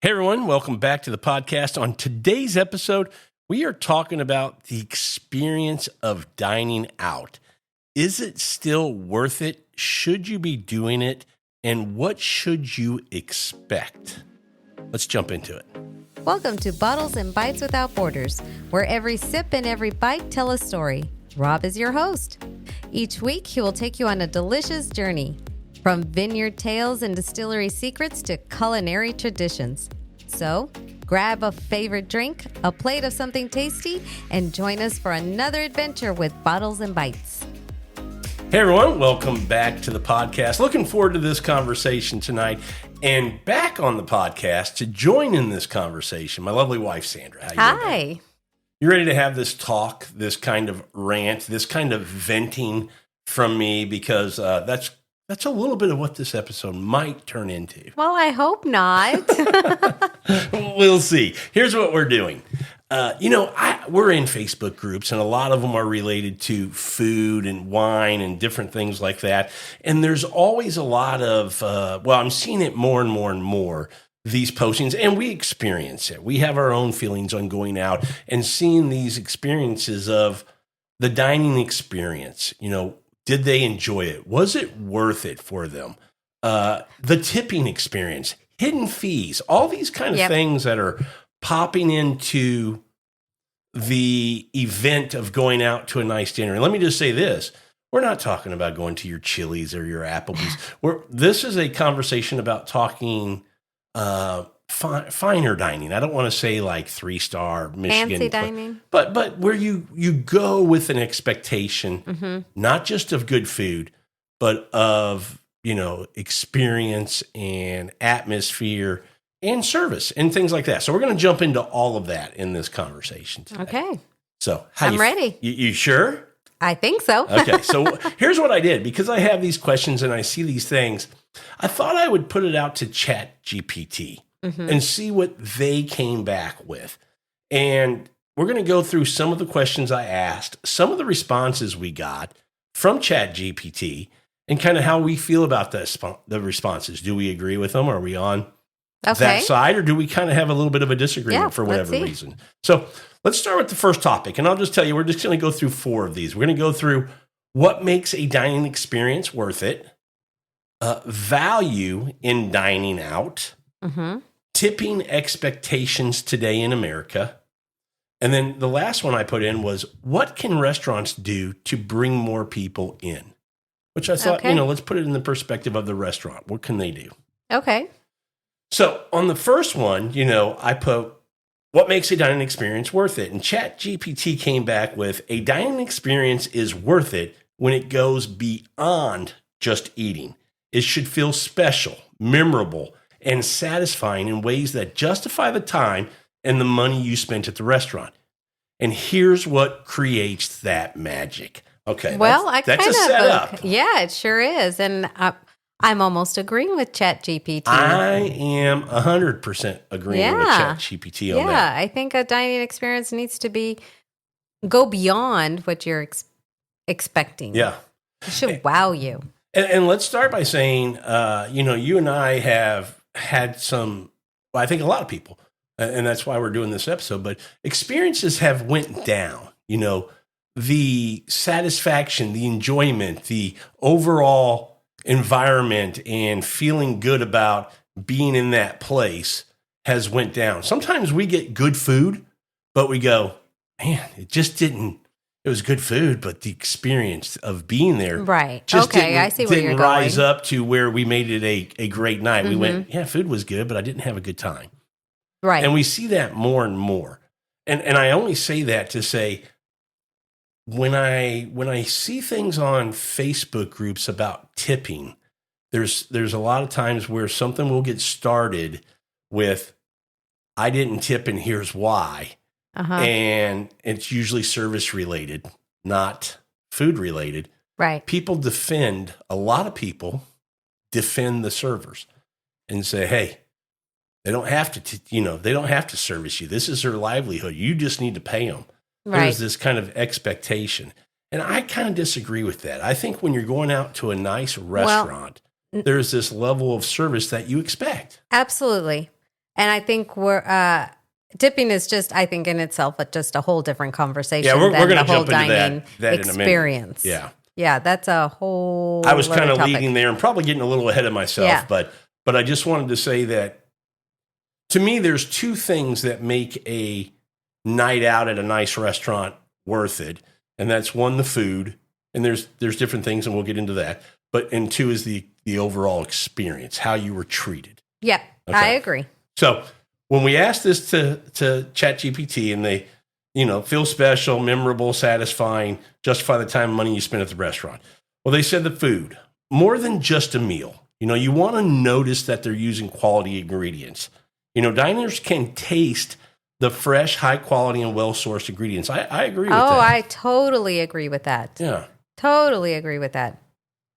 Hey everyone, welcome back to the podcast. On today's episode, we are talking about the experience of dining out. Is it still worth it? Should you be doing it? And what should you expect? Let's jump into it. Welcome to Bottles and Bites Without Borders, where every sip and every bite tell a story. Rob is your host. Each week, he will take you on a delicious journey, from vineyard tales and distillery secrets to culinary traditions. So, grab a favorite drink, a plate of something tasty, and join us for another adventure with Bottles and Bites. Hey everyone, welcome back to the podcast. Looking forward to this conversation tonight. And back on the podcast to join in this conversation, my lovely wife, Sandra. How you doing? Hi. You ready to have this talk, this kind of rant, this kind of venting from me? Because that's a little bit of what this episode might turn into. Well, I hope not. We'll see. Here's what we're doing. We're in Facebook groups, and a lot of them are related to food and wine and different things like that. And there's always a lot of, I'm seeing it more and more and more, these postings, and we experience it. We have our own feelings on going out and seeing these experiences of the dining experience. Did they enjoy it? Was it worth it for them? The tipping experience, hidden fees, all these kind of things that are popping into the event of going out to a nice dinner. And let me just say this. We're not talking about going to your Chili's or your Applebee's. This is a conversation about talking finer dining. I don't want to say like 3-star Michigan. Fancy dining. But where you go with an expectation, not just of good food, but of, experience and atmosphere and service and things like that. So we're going to jump into all of that in this conversation today. Okay. So I'm ready. You sure? I think so. Okay. So here's what I did. Because I have these questions and I see these things, I thought I would put it out to ChatGPT and see what they came back with. And we're going to go through some of the questions I asked, some of the responses we got from ChatGPT, and kind of how we feel about the responses. Do we agree with them? Are we on that side, or do we kind of have a little bit of a disagreement for whatever reason? So let's start with the first topic. And I'll just tell you, we're just going to go through 4 of these. We're going to go through what makes a dining experience worth it, value in dining out, tipping expectations today in America. And then the last one I put in was, what can restaurants do to bring more people in? Which I thought, let's put it in the perspective of the restaurant. What can they do? Okay. So on the first one, I put, what makes a dining experience worth it? And ChatGPT came back with, a dining experience is worth it when it goes beyond just eating. It should feel special, memorable, and satisfying in ways that justify the time and the money you spent at the restaurant. And here's what creates that magic. Okay, well, that's a setup. Yeah, it sure is. And I'm almost agreeing with ChatGPT. I am 100% agreeing with ChatGPT on that. Yeah, I think a dining experience needs to go beyond what you're expecting. Yeah. It should wow you. And let's start by saying, you and I have had I think a lot of people, and that's why we're doing this episode, but experiences have went down. The satisfaction, the enjoyment, the overall environment and feeling good about being in that place has went down. Sometimes we get good food, but we go, man, it was good food, but the experience of being there just I see where you're didn't going. rise up to where we made it a great night. We went, food was good, but I didn't have a good time. Right. And we see that more and more. And I only say that to say, when I see things on Facebook groups about tipping, there's a lot of times where something will get started with, I didn't tip and here's why. And it's usually service related, not food related. Right. A lot of people defend the servers and say, hey, they don't have to, they don't have to service you. This is their livelihood. You just need to pay them. Right. There's this kind of expectation. And I kind of disagree with that. I think when you're going out to a nice restaurant, there's this level of service that you expect. Absolutely. And I think dipping is just, I think in itself, just a whole different conversation. Yeah, we're than going to the whole jump into dining that experience. in a minute. Yeah. Yeah, that's a whole. I was kind of topic. leading there and probably getting a little ahead of myself, but I just wanted to say that to me, there's two things that make a night out at a nice restaurant worth it, and that's one, the food, and there's different things, and we'll get into that. And two is the overall experience, how you were treated. Yeah, okay. I agree. So when we asked this to ChatGPT, and they, feel special, memorable, satisfying, justify the time and money you spend at the restaurant. Well, they said the food, more than just a meal. You want to notice that they're using quality ingredients. Diners can taste the fresh, high quality, and well-sourced ingredients. I agree with that. Oh, I totally agree with that. Yeah. Totally agree with that.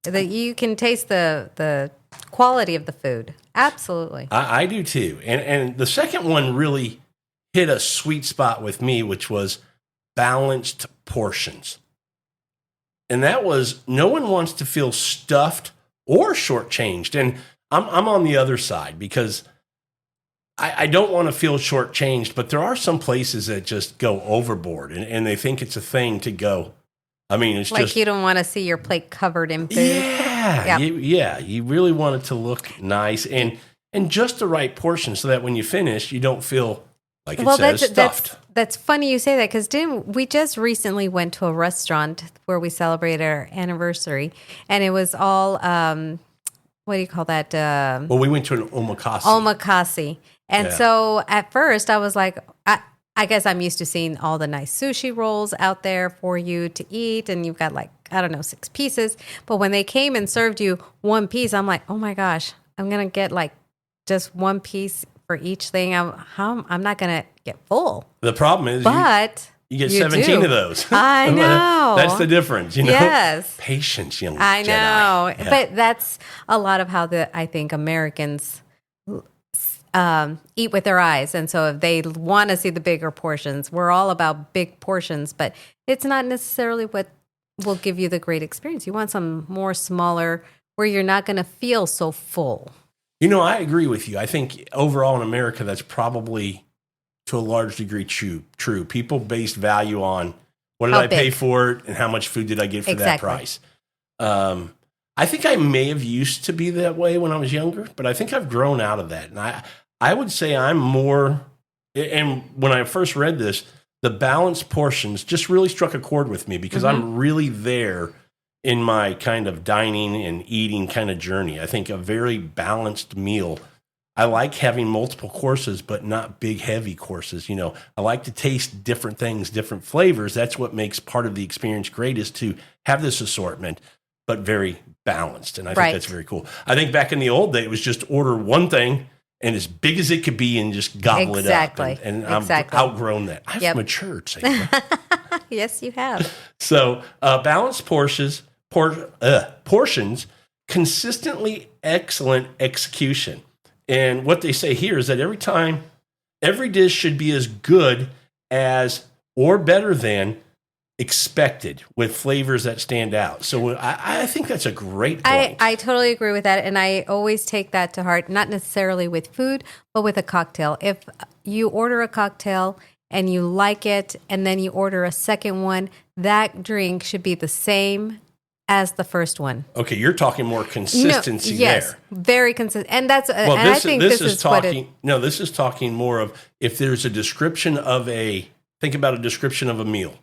That you can taste the quality of the food. Absolutely. I do too. And the second one really hit a sweet spot with me, which was balanced portions. And that was, no one wants to feel stuffed or shortchanged. And I'm on the other side because I don't want to feel shortchanged, but there are some places that just go overboard and they think it's a thing to go. I mean, it's like just, you don't want to see your plate covered in food. Yeah. Yep. You really want it to look nice and just the right portion so that when you finish, you don't feel like it says stuffed. That's funny you say that because we just recently went to a restaurant where we celebrated our anniversary, and it was all what do you call that? Well, we went to an omakase. Omakase, and so at first I was like, I guess I'm used to seeing all the nice sushi rolls out there for you to eat, and you've got 6 pieces. But when they came and served you one piece, I'm like, oh my gosh, I'm gonna get just one piece for each thing. I'm not gonna get full. The problem is, you get 17 of those. I know. That's the difference. Yes, patience, young I Jedi. know, Yeah. but that's a lot of how I think Americans eat with their eyes. And so if they want to see the bigger portions, we're all about big portions, but it's not necessarily what will give you the great experience. You want some more smaller where you're not going to feel so full. I agree with you. I think overall in America, that's probably to a large degree true. People base value on what did I pay for it and how much food did I get for that price. I think I may have used to be that way when I was younger, but I think I've grown out of that. And I would say I'm more, and when I first read this, the balanced portions just really struck a chord with me because I'm really there in my kind of dining and eating kind of journey. I think a very balanced meal. I like having multiple courses, but not big, heavy courses. I like to taste different things, different flavors. That's what makes part of the experience great, is to have this assortment, but very balanced. And I think that's very cool. I think back in the old day, it was just order one thing and as big as it could be and just gobble it up. And I've outgrown that. I've matured, Sarah. Yes, you have. So balanced portions, consistently excellent execution. And what they say here is that every dish should be as good as or better than expected, with flavors that stand out. So I think that's a great point. I totally agree with that. And I always take that to heart, not necessarily with food, but with a cocktail. If you order a cocktail and you like it, and then you order a second one, that drink should be the same as the first one. Okay, you're talking more consistency yes, there. Very consistent. And that's I think this is talking. No, this is talking more of if there's a description of think about a description of a meal.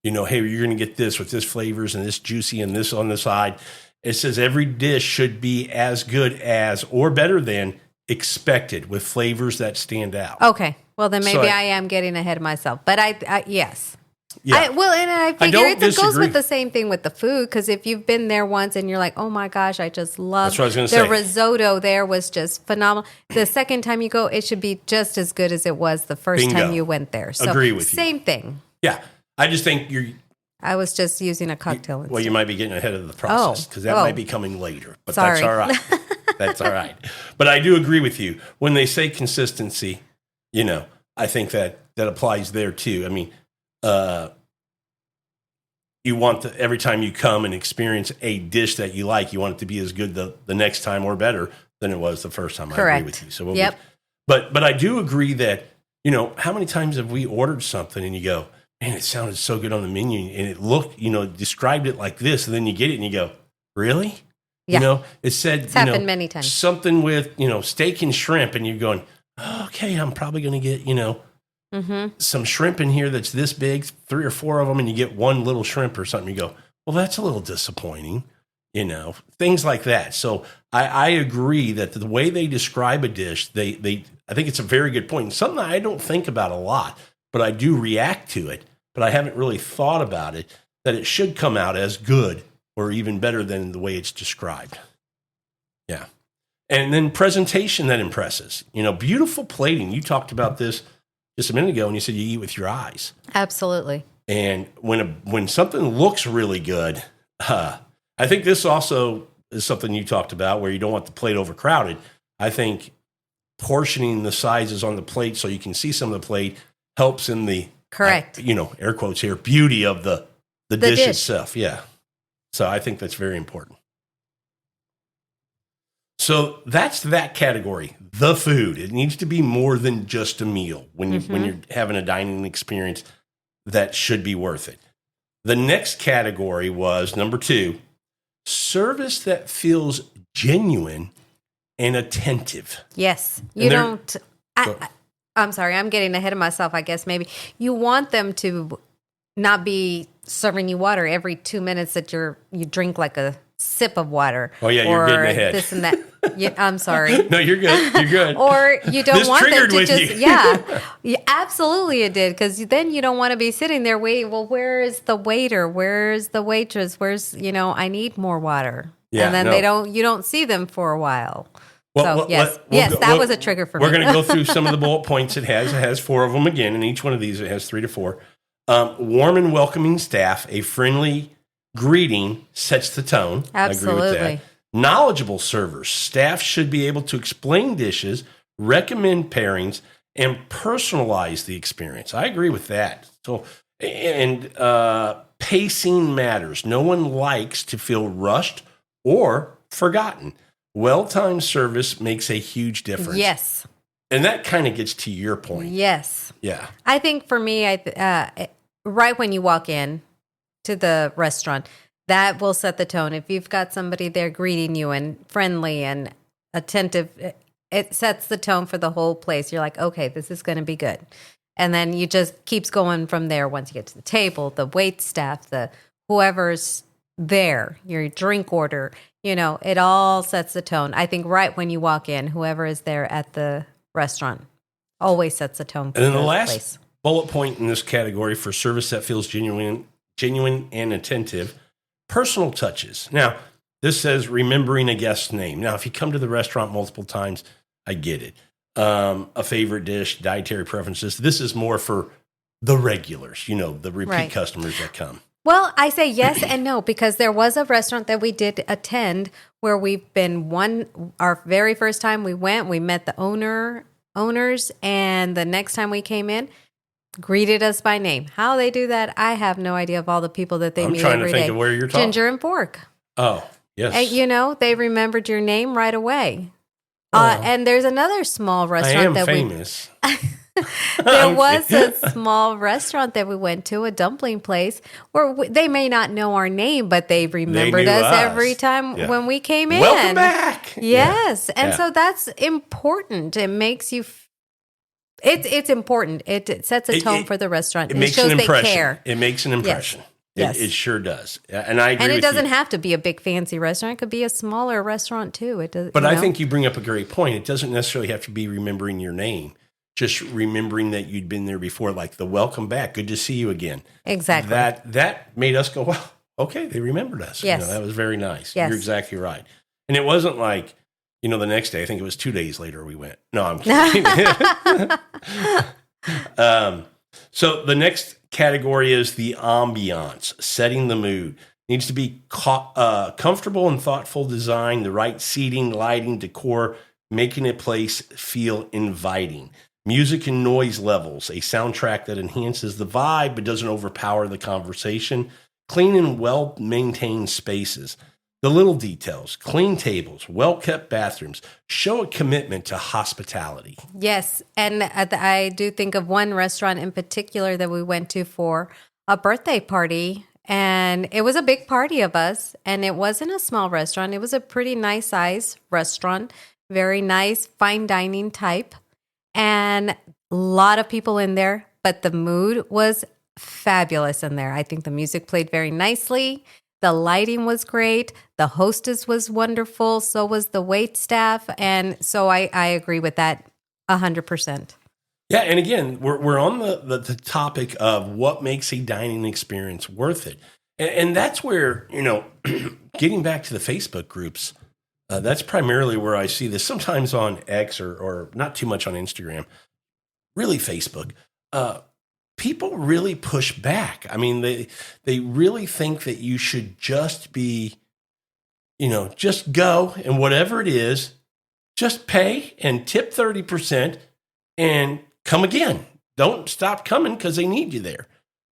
Hey, you're going to get this with this flavors and this juicy and this on the side. It says every dish should be as good as or better than expected, with flavors that stand out. Okay. Well, then maybe I am getting ahead of myself. But yes. Yeah. I figure it goes with the same thing with the food, because if you've been there once and you're like, oh my gosh, I just love the risotto there was just phenomenal. The second time you go, it should be just as good as it was the first time you went there. So agree with you. Same thing. Yeah. I just think I was just using a cocktail instead. Well, you might be getting ahead of the process because that might be coming later. But that's all right. That's all right. But I do agree with you. When they say consistency, I think that applies there too. I mean, you want every time you come and experience a dish that you like, you want it to be as good the next time or better than it was the first time. Correct. I agree with you. So But I do agree that, how many times have we ordered something and you go, man, it sounded so good on the menu and it looked, described it like this. And then you get it and you go, really? Yeah. It said, It's happened many times. Something with, steak and shrimp. And you're going, okay, I'm probably going to get, some shrimp in here that's this big, 3 or 4 of them, and you get one little shrimp or something. You go, well, that's a little disappointing, things like that. So I agree that the way they describe a dish, I think it's a very good point. Something I don't think about a lot, but I do react to it, but I haven't really thought about it, that it should come out as good or even better than the way it's described. Yeah. And then presentation that impresses, beautiful plating. You talked about this just a minute ago, and you said you eat with your eyes. Absolutely. And when something looks really good, I think this also is something you talked about where you don't want the plate overcrowded. I think portioning the sizes on the plate so you can see some of the plate helps in the correct, air quotes here, beauty of the dish itself. Yeah. So I think that's very important. So that's that category, the food. It needs to be more than just a meal when you're having a dining experience that should be worth it. The next category was number 2, service that feels genuine and attentive. Yes. I'm sorry, I'm getting ahead of myself, I guess maybe. You want them to not be serving you water every 2 minutes that you drink like a sip of water. Oh, yeah, you're getting ahead. This and that. I'm sorry. No, you're good. You're good. Or you don't this want them to just, you. Yeah, absolutely it did. Because then you don't want to be sitting there waiting. Well, where is the waiter? Where's the waitress? Where's, I need more water. Yeah, and then you don't see them for a while. Well, so, that was a trigger for me. We're going to go through some of the bullet points it has. It has 4 of them again, and each one of these it has 3 to 4. Warm and welcoming staff, a friendly greeting sets the tone. Absolutely. I agree with that. Knowledgeable servers. Staff should be able to explain dishes, recommend pairings, and personalize the experience. I agree with that. So, and pacing matters. No one likes to feel rushed or forgotten. Well-timed service makes a huge difference. Yes. And that kind of gets to your point. Yes. Yeah. I think for me, right when you walk in to the restaurant, that will set the tone. If you've got somebody there greeting you and friendly and attentive, it sets the tone for the whole place. You're like, okay, this is going to be good. And then you just keeps going from there. Once you get to the table, the wait staff, whoever's there, your drink order, it all sets the tone. I think right when you walk in, whoever is there at the restaurant always sets the tone for and then the last place. Bullet point in this category for service that feels genuine and attentive, personal touches. Now, this says remembering a guest's name. Now, if you come to the restaurant multiple times, I get it. A favorite dish, dietary preferences. This is more for the regulars, the repeat customers that come. Well, I say yes and no, because there was a restaurant that we did attend where we've been our very first time we went, we met the owners, and the next time we came in, greeted us by name. How they do that, I have no idea of all the people that they meet every day. I'm trying to think of where you're talking. Ginger and Fork. Oh, yes. And, they remembered your name right away. And there's another small restaurant I am famous. There was a small restaurant that we went to, a dumpling place, where they may not know our name, but they remembered us every time when we came in. Welcome back. Yes. And so that's important. It makes you... It's important. It sets a tone for the restaurant. It makes shows an impression. They care. It makes an impression. Yes. It sure does. And I agree and it with doesn't you. have to be a big fancy restaurant. It could be a smaller restaurant too. It does. But I think you bring up a great point. It doesn't necessarily have to be remembering your name. Just remembering that you'd been there before, like the welcome back. Good to see you again. Exactly. That made us go, well, okay, they remembered us. Yes. That was very nice. Yes. You're exactly right. And it wasn't like, the next day, I think it was 2 days later we went. No, I'm kidding. So the next category is the ambiance, setting the mood. Needs to be comfortable and thoughtful design, the right seating, lighting, decor, making a place feel inviting. Music and noise levels, a soundtrack that enhances the vibe but doesn't overpower the conversation. Clean and well-maintained spaces. The little details, clean tables, well-kept bathrooms, show a commitment to hospitality. Yes. And I do think of one restaurant in particular that we went to for a birthday party. And it was a big party of us. And it wasn't a small restaurant. It was a pretty nice size restaurant. Very nice, fine dining type. And a lot of people in there. But the mood was fabulous in there. I think the music played very nicely. The lighting was great. The hostess was wonderful. So was the wait staff. And so I agree with that 100%. Yeah, and again, we're on the topic of what makes a dining experience worth it. And that's where, getting back to the Facebook groups, that's primarily where I see this. Sometimes on X or not too much on Instagram, really Facebook. People really push back. I mean, they really think that you should just be, just go and whatever it is, just pay and tip 30% and come again. Don't stop coming because they need you there.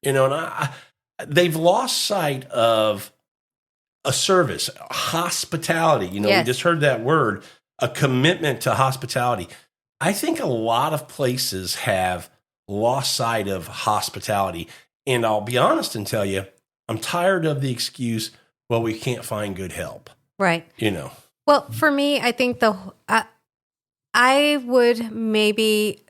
And they've lost sight of a service, hospitality. Yes. We just heard that word, a commitment to hospitality. I think a lot of places have lost sight of hospitality. And I'll be honest and tell you, I'm tired of the excuse, well, we can't find good help. Right. Well, for me, I think I would maybe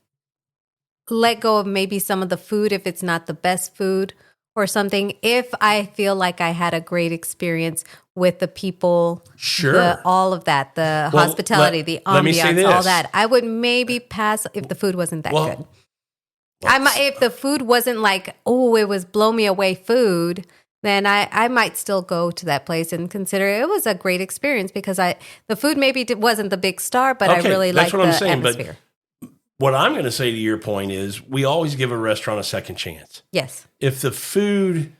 let go of maybe some of the food if it's not the best food or something. If I feel like I had a great experience with the people, sure, all of that, the hospitality, the ambiance, all that, I would maybe pass if the food wasn't that good. If the food wasn't like, oh, it was blow me away food, then I might still go to that place and consider it was a great experience because the food maybe wasn't the big star, but I really liked the atmosphere. But what I'm going to say to your point is we always give a restaurant a second chance. Yes. If the food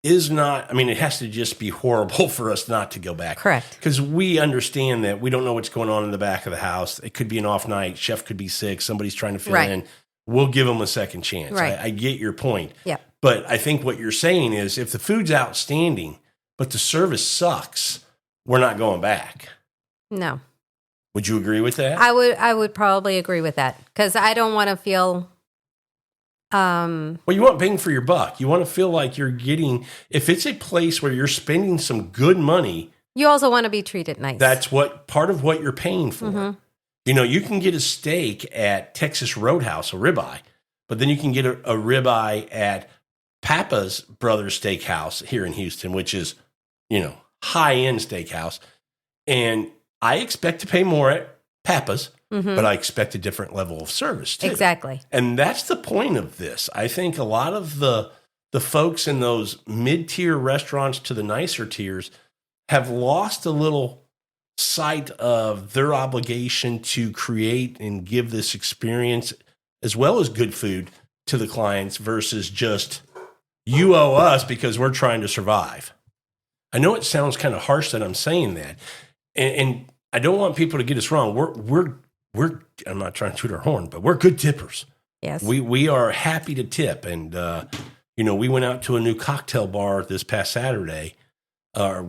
is not, it has to just be horrible for us not to go back. Correct. Because we understand that we don't know what's going on in the back of the house. It could be an off night. Chef could be sick. Somebody's trying to fill in. We'll give them a second chance. Right. I get your point. Yeah. But I think what you're saying is if the food's outstanding, but the service sucks, we're not going back. No. Would you agree with that? I would probably agree with that because I don't want to feel. Well, you want bang for your buck. You want to feel like you're getting. If it's a place where you're spending some good money, you also want to be treated nice. That's part of what you're paying for. Mm-hmm. You can get a steak at Texas Roadhouse, a ribeye, but then you can get a ribeye at Papa's Brothers Steakhouse here in Houston, which is, high-end steakhouse. And I expect to pay more at Papa's, but I expect a different level of service too. Exactly. And that's the point of this. I think a lot of the folks in those mid-tier restaurants to the nicer tiers have lost a little sight of their obligation to create and give this experience as well as good food to the clients versus just you owe us because we're trying to survive. I know it sounds kind of harsh that I'm saying that, and I don't want people to get us wrong. We're I'm not trying to toot our horn, but we're good tippers. Yes, we are happy to tip, and we went out to a new cocktail bar this past Saturday. Our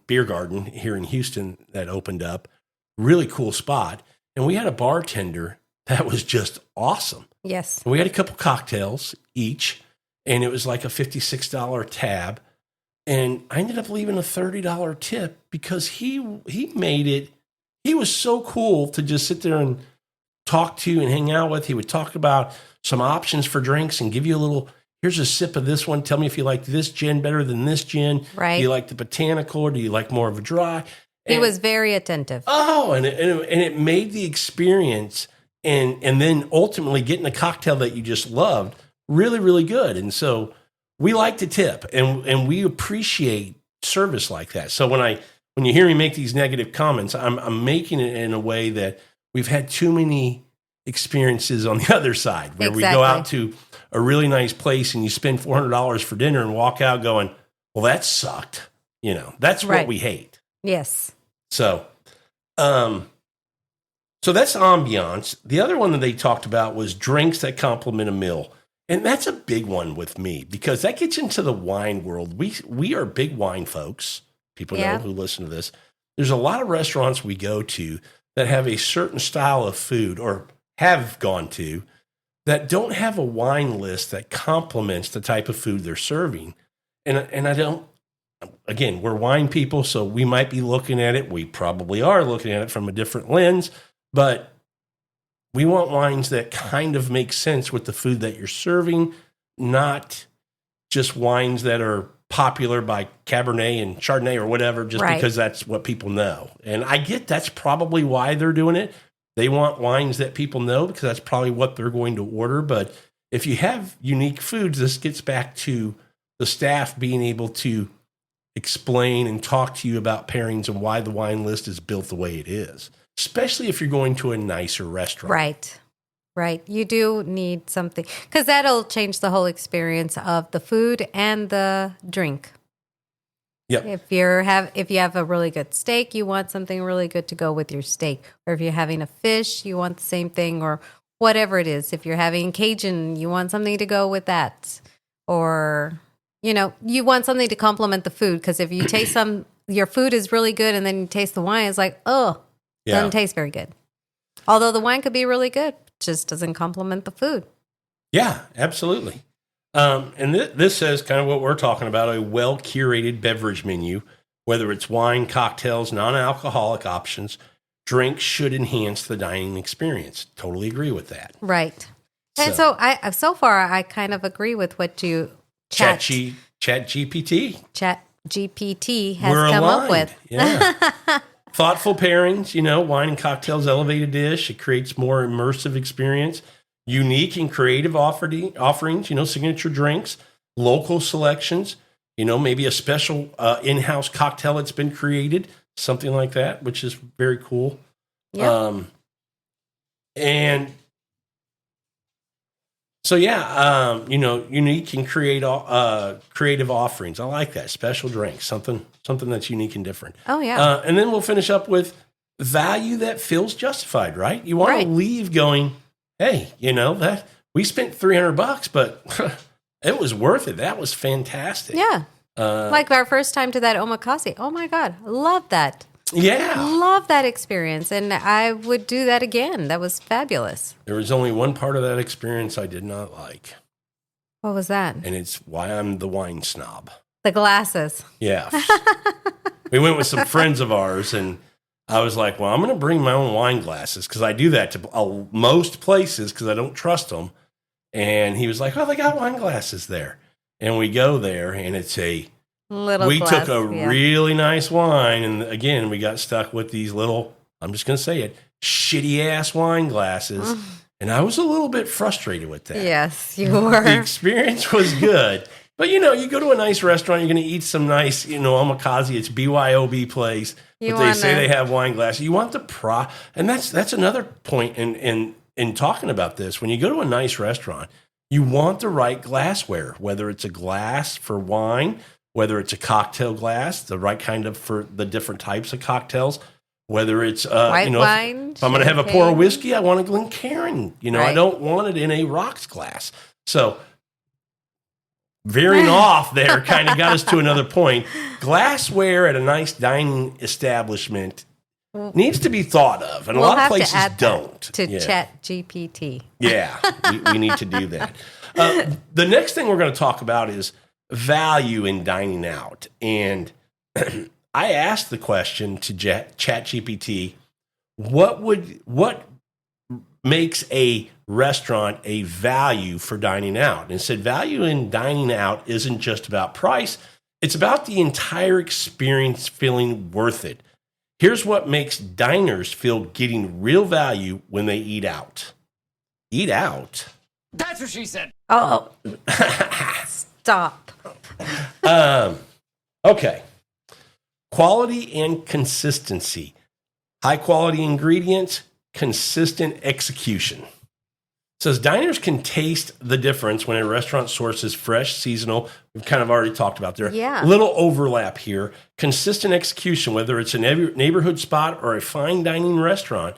beer garden here in Houston that opened up. Really cool spot. And we had a bartender that was just awesome. Yes. And we had a couple cocktails each, and it was like a $56 tab. And I ended up leaving a $30 tip because he made it. He was so cool to just sit there and talk to and hang out with. He would talk about some options for drinks and give you a little, here's a sip of this one. Tell me if you like this gin better than this gin. Right. Do you like the botanical or do you like more of a dry? He was very attentive. Oh, and it made the experience and then ultimately getting a cocktail that you just loved really, really good. And so we like to tip and we appreciate service like that. So when you hear me make these negative comments, I'm making it in a way that we've had too many experiences on the other side where we go out to a really nice place and you spend $400 for dinner and walk out going, well, that sucked. That's what we hate. Yes. So that's ambiance. The other one that they talked about was drinks that complement a meal. And that's a big one with me because that gets into the wine world. We are big wine folks. people know who listen to this. There's a lot of restaurants we go to that have a certain style of food or have gone to that don't have a wine list that complements the type of food they're serving. And I don't, again, we're wine people, so we might be looking at it. We probably are looking at it from a different lens, but we want wines that kind of make sense with the food that you're serving, not just wines that are popular by Cabernet and Chardonnay or whatever, just because that's what people know. And I get that's probably why they're doing it. They want wines that people know because that's probably what they're going to order. But if you have unique foods, this gets back to the staff being able to explain and talk to you about pairings and why the wine list is built the way it is, especially if you're going to a nicer restaurant. Right. You do need something because that'll change the whole experience of the food and the drink. Yep. If you have a really good steak, you want something really good to go with your steak. Or if you're having a fish, you want the same thing or whatever it is. If you're having Cajun, you want something to go with that. Or, you want something to complement the food because if you taste your food is really good and then you taste the wine, it's like, doesn't taste very good. Although the wine could be really good, just doesn't complement the food. Yeah, absolutely. And this says kind of what we're talking about, a well-curated beverage menu, whether it's wine, cocktails, non-alcoholic options, drinks should enhance the dining experience. Totally agree with that. Right. And so far, I kind of agree with what you ChatGPT. ChatGPT has We're come aligned. up with. Yeah. Thoughtful pairings, wine and cocktails elevate a dish. It creates more immersive experience. Unique and creative offerings, signature drinks, local selections, maybe a special in-house cocktail that's been created, something like that, which is very cool. Yep. And so, unique and creative offerings. I like that. Special drinks, something that's unique and different. Oh, yeah. And then we'll finish up with value that feels justified, right? You want to leave going, hey, that we spent $300, but it was worth it. That was fantastic. Yeah. Like our first time to that omakase. Oh my God. Love that. Yeah. Love that experience. And I would do that again. That was fabulous. There was only one part of that experience I did not like. What was that? And it's why I'm the wine snob. The glasses. Yeah. We went with some friends of ours and I was like, well, I'm going to bring my own wine glasses because I do that to most places because I don't trust them. And he was like, oh, they got wine glasses there. And we go there and it's a little we glass, took a really nice wine. And again, we got stuck with these little, I'm just going to say it, shitty ass wine glasses. And I was a little bit frustrated with that. Yes, you were. The experience was good. But, you go to a nice restaurant, you're going to eat some nice, omakase. It's BYOB place. But they say they have wine glasses. You want the and that's another point in talking about this. When you go to a nice restaurant, you want the right glassware, whether it's a glass for wine, whether it's a cocktail glass, the right kind of for the different types of cocktails, whether it's white wine. If I'm going to have a pour of whiskey, I want a Glencairn. I don't want it in a rocks glass. So veering off there kind of got us to another point. Glassware at a nice dining establishment needs to be thought of, and a lot of places don't. To ChatGPT. Yeah, we need to do that. The next thing we're going to talk about is value in dining out. And I asked the question to ChatGPT, what makes a restaurant a value for dining out? And it said value in dining out isn't just about price. It's about the entire experience feeling worth it. Here's what makes diners feel getting real value when they eat out. Eat out? That's what she said. Oh, stop. Okay. Quality and consistency. High quality ingredients, consistent execution. It says diners can taste the difference when a restaurant sources fresh, seasonal. We've kind of already talked about there. Yeah. Little overlap here. Consistent execution, whether it's a neighborhood spot or a fine dining restaurant,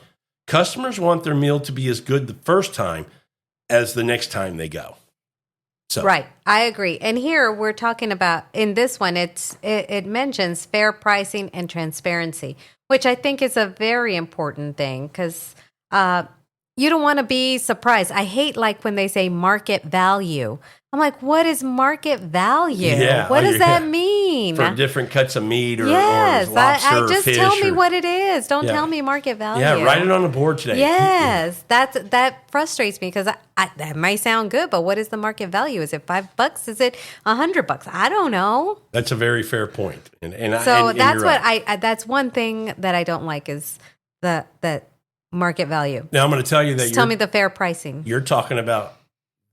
customers want their meal to be as good the first time as the next time they go. So Right. I agree. And here we're talking about, in this one, it mentions fair pricing and transparency, which I think is a very important thing because you don't want to be surprised. I hate like when they say market value. I'm like, what is market value? Yeah. What does that mean? For different cuts of meat or Yes, lobster I or just fish tell me or- what it is. Don't Yeah. tell me market value. Yeah, write it on the board today. Yes, that frustrates me because that might sound good, but what is the market value? Is it $5? Is it $100? I don't know. That's a very fair point. And So that's you're what right. I that's one thing that I don't like is that market value. Now I'm going to tell you that Just tell me the fair pricing. you're talking about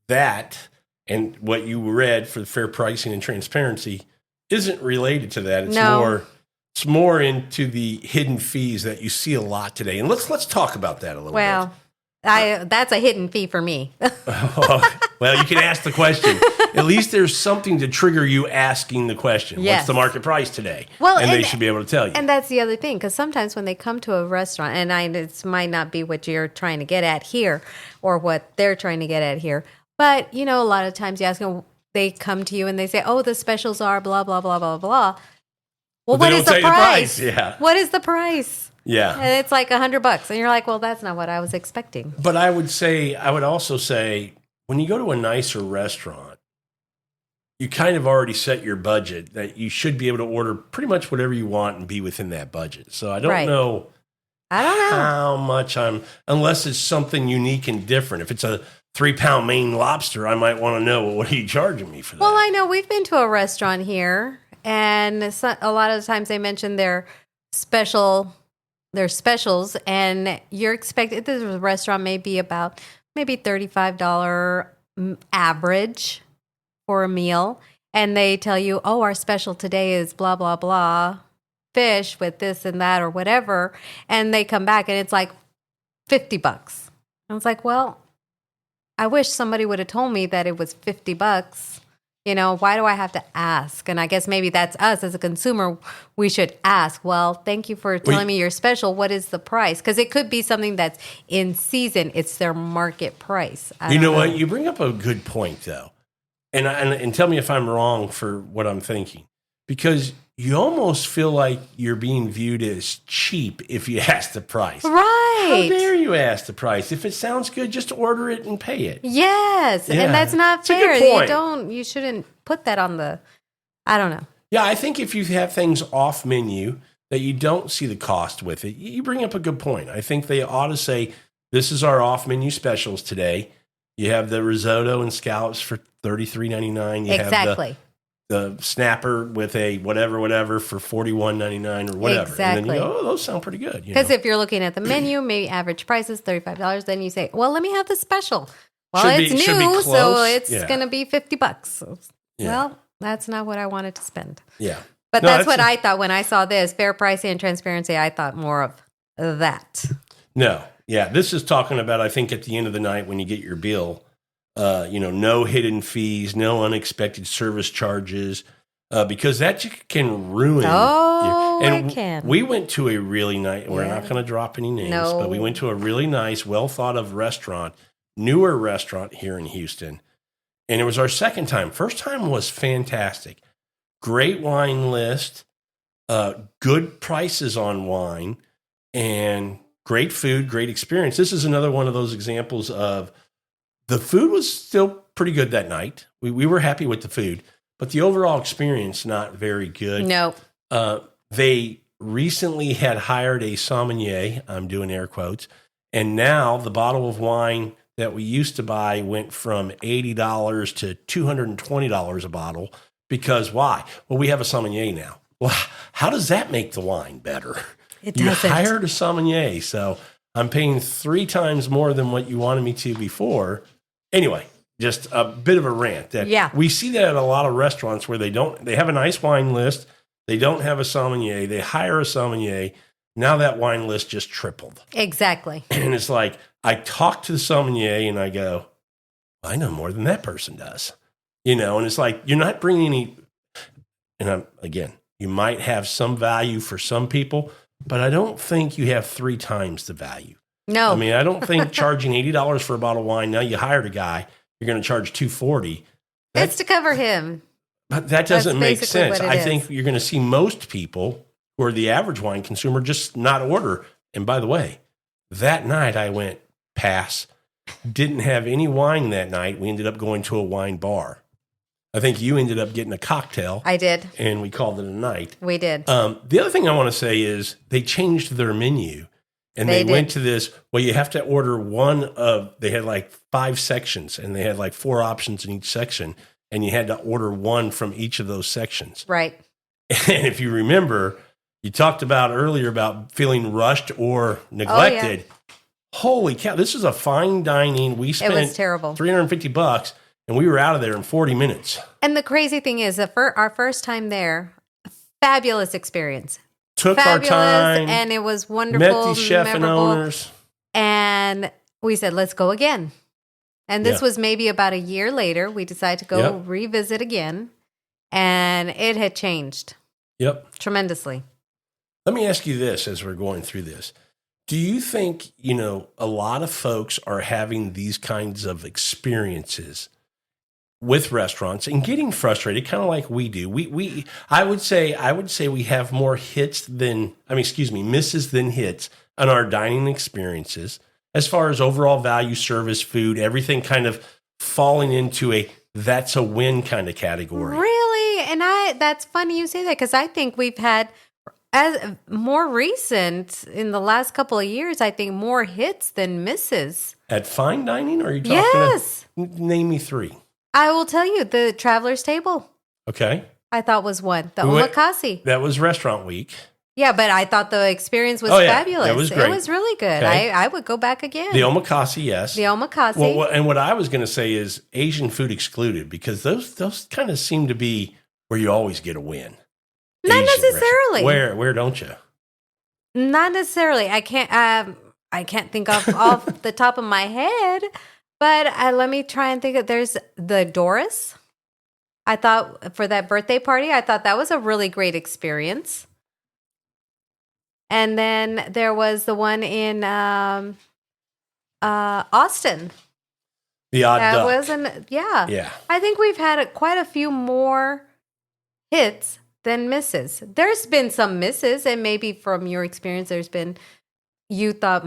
that, and what you read for the fair pricing and transparency isn't related to that. It's more into the hidden fees that you see a lot today. And let's talk about that a little bit. Well, that's a hidden fee for me. Well, you can ask the question. At least there's something to trigger you asking the question. Yes. What's the market price today? Well, and they and- should be able to tell you. And that's the other thing, because sometimes when they come to a restaurant, and it might not be what you're trying to get at here or what they're trying to get at here, but, a lot of times you ask them, they come to you and they say, oh, the specials are blah, blah, blah, blah, blah. Well, But they what don't is the tell you the price? price. Yeah. What is the price? Yeah. And it's like $100. And you're like, well, that's not what I was expecting. But I would also say, when you go to a nicer restaurant, you kind of already set your budget that you should be able to order pretty much whatever you want and be within that budget. So I don't Right. know I don't know. how much unless it's something unique and different. If it's a 3-pound Maine lobster, I might want to know, well, what are you charging me for that? Well, I know we've been to a restaurant here, and a lot of the times they mention their specials, and you're expected. This restaurant may be about maybe $35 average for a meal, and they tell you, oh, our special today is blah blah blah fish with this and that or whatever, and they come back and it's like $50. I was like, well, I wish somebody would have told me that it was $50. Why do I have to ask? And I guess maybe that's us as a consumer. We should ask, well, thank you for telling me you're special. What is the price? Because it could be something that's in season. It's their market price. You know what? You bring up a good point, though. And tell me if I'm wrong for what I'm thinking. Because you almost feel like you're being viewed as cheap if you ask the price. Right. How dare you ask the price? If it sounds good, just order it and pay it. Yes. Yeah. And that's not It's a fair. good point. You shouldn't put that on I don't know. Yeah, I think if you have things off menu that you don't see the cost with it, you bring up a good point. I think they ought to say, this is our off menu specials today. You have the risotto and scallops for $33.99. You Exactly. have the snapper with a whatever for $41.99 or whatever. Exactly. And then you go, oh, those sound pretty good. Because if you're looking at the menu, maybe average price is $35. Then you say, well, let me have the special. Well, Should be new, so close. it's Yeah. going to be $50. Yeah. Well, that's not what I wanted to spend. Yeah. But No, that's what I thought when I saw this fair pricing and transparency. I thought more of that. No. Yeah. This is talking about, I think, at the end of the night when you get your bill, no hidden fees, no unexpected service charges, because that can ruin. Oh, and it can. We went to a really nice, we're Yeah. not going to drop any names, No. but we went to a really nice, well thought of restaurant, newer restaurant here in Houston. And it was our second time. First time was fantastic. Great wine list, good prices on wine, and great food, great experience. This is another one of those examples of the food was still pretty good that night. We were happy with the food, but the overall experience not very good. No. They recently had hired a sommelier, I'm doing air quotes, and now the bottle of wine that we used to buy went from $80 to $220 a bottle. Because why? Well, we have a sommelier now. Well, how does that make the wine better? It You doesn't. hired a sommelier, so I'm paying 3 times more than what you wanted me to before. Anyway, just a bit of a rant. Yeah. We see that at a lot of restaurants where they have a nice wine list. They don't have a sommelier. They hire a sommelier. Now that wine list just tripled. Exactly. And it's like, I talk to the sommelier and I go, I know more than that person does. And it's like, you're not bringing any, and again, you might have some value for some people, but I don't think you have 3 times the value. No. I mean, I don't think charging $80 for a bottle of wine, now you hired a guy, you're going to charge $240. It's to cover him. But that doesn't make basically sense. what it I is. think you're going to see most people who are the average wine consumer just not order. And by the way, that night I went pass. Didn't have any wine that night. We ended up going to a wine bar. I think you ended up getting a cocktail. I did. And we called it a night. We did. The other thing I want to say is they changed their menu. And they went to this, well, you have to order they had like 5 sections, and they had like 4 options in each section. And you had to order one from each of those sections. Right. And if you remember, you talked about earlier about feeling rushed or neglected. Oh, yeah. Holy cow, this is a fine dining. We spent it was terrible. $350, and we were out of there in 40 minutes. And the crazy thing is that for our first time there, fabulous experience. Took Fabulous, our time. And it was wonderful. Met the chef and owners. And we said, let's go again. And this was maybe about a year later. We decided to go revisit again. And it had changed. Yep. Tremendously. Let me ask you this as we're going through this. Do you think, a lot of folks are having these kinds of experiences with restaurants and getting frustrated, kind of like we do? I would say we have more misses than hits on our dining experiences as far as overall value, service, food, everything kind of falling into that's a win kind of category. Really? And that's funny you say that, because I think we've had, as more recent, in the last couple of years, I think more hits than misses. At fine dining? Or are you talking? Yes. Name me 3. I will tell you, the Traveler's Table. Okay. I thought was one. The Omakase. That was Restaurant Week. Yeah, but I thought the experience was fabulous. That was great. It was really good. Okay. I would go back again. The Omakase, yes. The Omakase. Well, and what I was going to say is Asian food excluded, because those kind of seem to be where you always get a win. Not necessarily. Where don't you? Not necessarily. I can't think off the top of my head, but let me try and think. There's the Doris. I thought for that birthday party, I thought that was a really great experience. And then there was the one in Austin. The Odd Duck. Wasn't, yeah. Yeah. I think we've had quite a few more hits than misses. There's been some misses, and maybe from your experience, you thought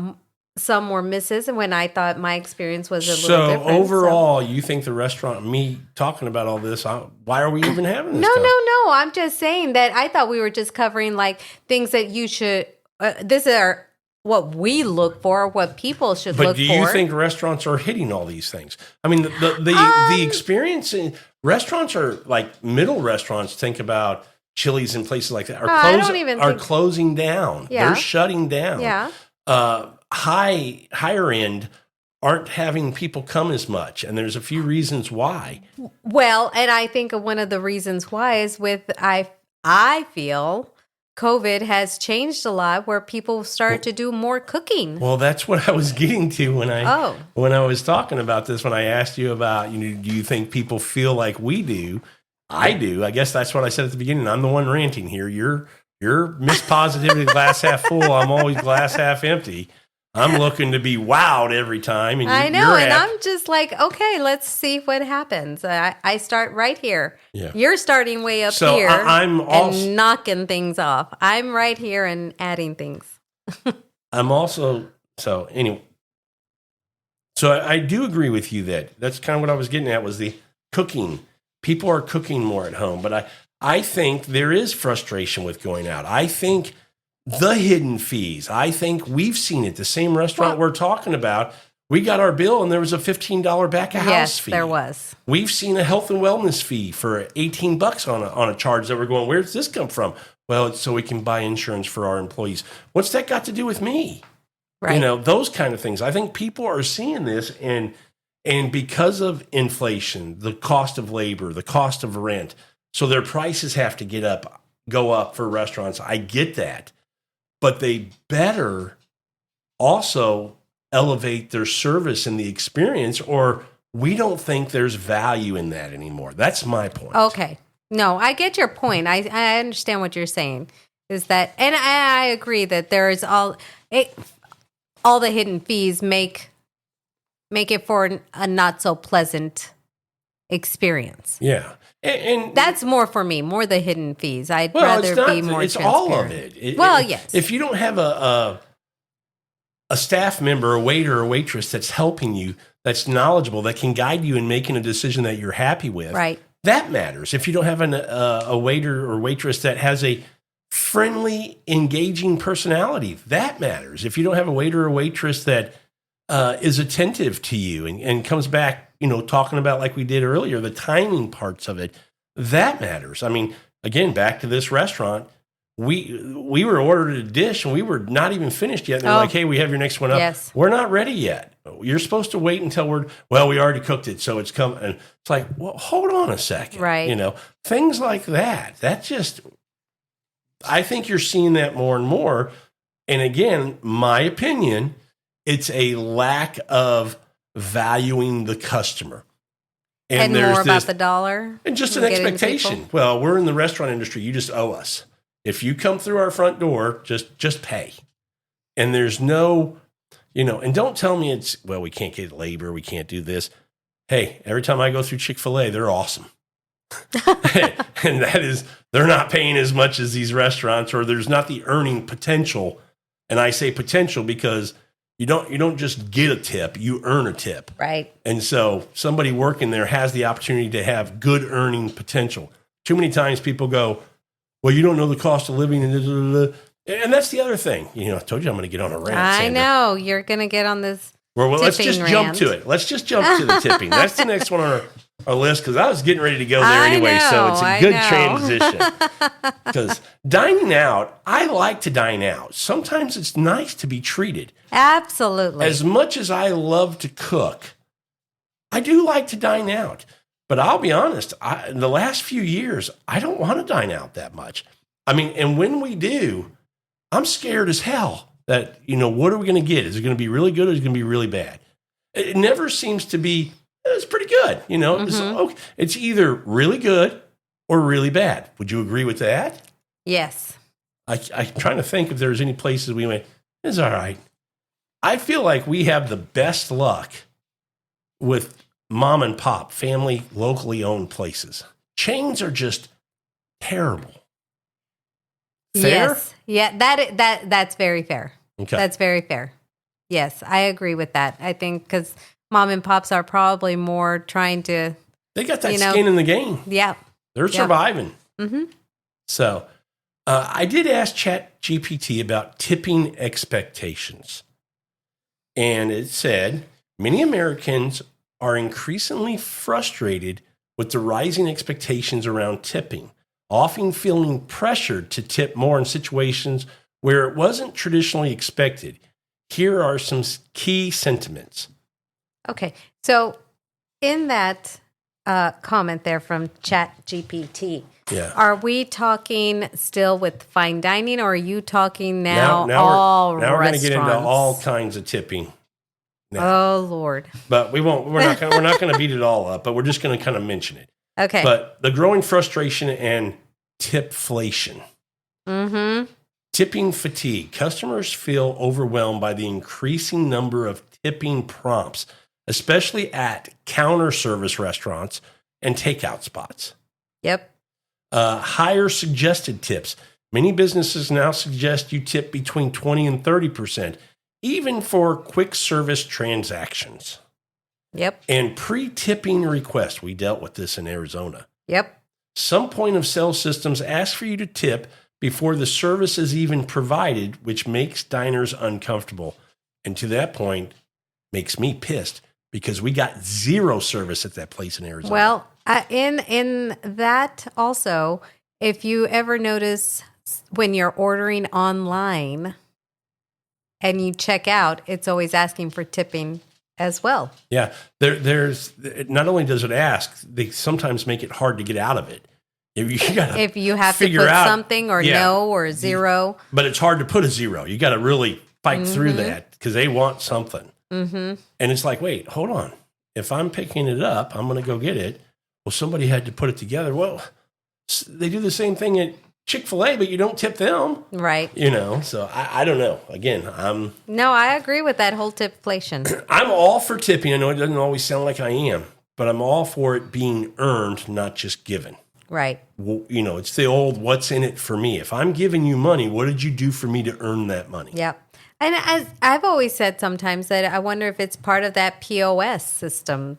some were misses, and when I thought my experience was a little different. So overall, you think the restaurant, me talking about all this, why are we even having this? No. I'm just saying that I thought we were just covering like things that you should, this are what we look for, what people should look for. But do you think restaurants are hitting all these things? I mean, the experience in restaurants are like middle restaurants. Think about Chili's and places like that are closing down. Yeah. They're shutting down. Yeah. Higher end aren't having people come as much, and there's a few reasons why. Well, and I think one of the reasons why is I feel COVID has changed a lot, where people started to do more cooking. Well, that's what I was getting to when I was talking about this. When I asked you about, do you think people feel like we do? I do. I guess that's what I said at the beginning. I'm the one ranting here. You're Miss Positivity, glass half full. I'm always glass half empty. I'm looking to be wowed every time. And I know, and I'm just like, okay, let's see what happens. I start right here. Yeah. You're starting way up here and knocking things off. I'm right here and adding things. Anyway. So I do agree with you that's kind of what I was getting at, was the cooking. People are cooking more at home, but I think there is frustration with going out. I think the hidden fees, I think we've seen it. The same restaurant we're talking about, we got our bill and there was a $15 back of house fee. Yes, there was. We've seen a health and wellness fee for $18 on a charge that we're going, where does this come from? Well, it's so we can buy insurance for our employees. What's that got to do with me? Right. Those kind of things. I think people are seeing this, and because of inflation, the cost of labor, the cost of rent, so their prices have to go up for restaurants. I get that. But they better also elevate their service and the experience, or we don't think there's value in that anymore. That's my point. Okay. No, I get your point. I understand what you're saying. Is that, and I agree that there is all the hidden fees make it for a not so pleasant experience. Yeah. And that's more for me, more the hidden fees. I'd well, rather it's not, be more it's transparent. all of it. Yes. If you don't have a staff member, a waiter or waitress that's helping you, that's knowledgeable, that can guide you in making a decision that you're happy with, right, that matters. If you don't have a waiter or waitress that has a friendly, engaging personality, that matters. If you don't have a waiter or waitress that is attentive to you and comes back, talking about, like we did earlier, the timing parts of it, that matters. I mean, again, back to this restaurant, we were ordered a dish and we were not even finished yet. And they're like, hey, we have your next one up. Yes. We're not ready yet. You're supposed to wait until we already cooked it, so it's coming. And it's like, well, hold on a second. Right. Things like that. That just, I think you're seeing that more and more. And again, my opinion, it's a lack of valuing the customer. And more about the dollar. And just an expectation. Well, we're in the restaurant industry. You just owe us. If you come through our front door, just pay. And there's no, and don't tell me we can't get labor, we can't do this. Hey, every time I go through Chick-fil-A, they're awesome. And that is, they're not paying as much as these restaurants, or there's not the earning potential. And I say potential because you don't just get a tip, you earn a tip. Right. And so somebody working there has the opportunity to have good earning potential. Too many times people go, well, you don't know the cost of living. And that's the other thing. I told you I'm going to get on a rant. I know. You're going to get on this well, let's just jump to it. Let's just jump to the tipping. That's the next one on our list, because I was getting ready to go there anyway. So it's a good transition. Because dining out, I like to dine out. Sometimes it's nice to be treated. Absolutely. As much as I love to cook, I do like to dine out. But I'll be honest, in the last few years, I don't want to dine out that much. I mean, and when we do, I'm scared as hell that, what are we going to get? Is it going to be really good or is it going to be really bad? It never seems to be, it's pretty good. Mm-hmm. It's either really good or really bad. Would you agree with that? Yes. I'm trying to think if there's any places we went, it's all right. I feel like we have the best luck with mom and pop, family, locally owned places. Chains are just terrible. Fair? Yes. Yeah, that's very fair. Okay. That's very fair. Yes, I agree with that. I think because mom and pops are probably more trying to... They got that skin in the game. Yeah. They're surviving. Mm-hmm. So I did ask ChatGPT about tipping expectations. And it said, many Americans are increasingly frustrated with the rising expectations around tipping, often feeling pressured to tip more in situations where it wasn't traditionally expected. Here are some key sentiments. Okay. So in that comment there from ChatGPT, are we talking still with fine dining, or are you talking now all restaurants? Now we're going to get into all kinds of tipping. Now. Oh, Lord. But we won't. We're not going to beat it all up, but we're just going to kind of mention it. Okay. But the growing frustration and tipflation. Mm-hmm. Tipping fatigue. Customers feel overwhelmed by the increasing number of tipping prompts, especially at counter service restaurants and takeout spots. Yep. Higher suggested tips. Many businesses now suggest you tip between 20 and 30%, even for quick service transactions. Yep. And pre-tipping requests. We dealt with this in Arizona. Yep. Some point of sale systems ask for you to tip before the service is even provided, which makes diners uncomfortable. And to that point, makes me pissed because we got zero service at that place in Arizona. Well, in that also, if you ever notice when you're ordering online and you check out, it's always asking for tipping as well. Yeah, there's not only does it ask, they sometimes make it hard to get out of it. If you have to put something or no or zero. But it's hard to put a zero. You got to really fight through that because they want something. Mm-hmm. And it's like, wait, hold on. If I'm picking it up, I'm going to go get it. Well, somebody had to put it together. Well, they do the same thing at Chick-fil-A, but you don't tip them. Right. So I don't know. Again, No, I agree with that whole tipflation. I'm all for tipping. I know it doesn't always sound like I am, but I'm all for it being earned, not just given. Right. Well, it's the old what's in it for me. If I'm giving you money, what did you do for me to earn that money? Yep. And as I've always said sometimes that I wonder if it's part of that POS system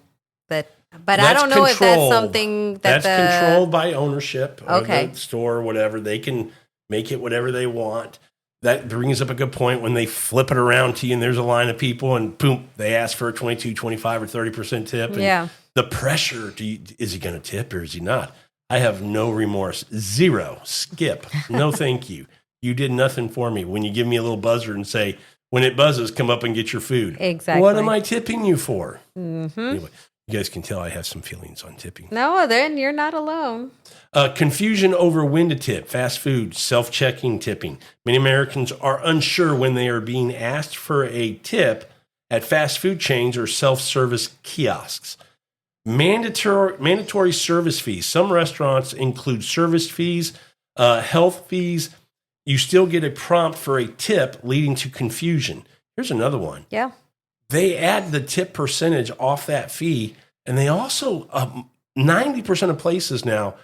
but I don't know if that's something that's controlled by ownership or okay. the store or whatever. They can make it whatever they want. That brings up a good point when they flip it around to you and there's a line of people and boom, they ask for a 22, 25 or 30% tip. And the pressure, is he going to tip or is he not? I have no remorse. Zero. Skip. No, thank you. You did nothing for me. When you give me a little buzzer and say, when it buzzes, come up and get your food. Exactly. What am I tipping you for? Mm-hmm. Anyway, you guys can tell I have some feelings on tipping. No, then you're not alone. Confusion over when to tip. Fast food, self-checking tipping. Many Americans are unsure when they are being asked for a tip at fast food chains or self-service kiosks. Mandatory service fees. Some restaurants include service fees, health fees. You still get a prompt for a tip, leading to confusion. Here's another one. Yeah. They add the tip percentage off that fee, and they also, 90% of places now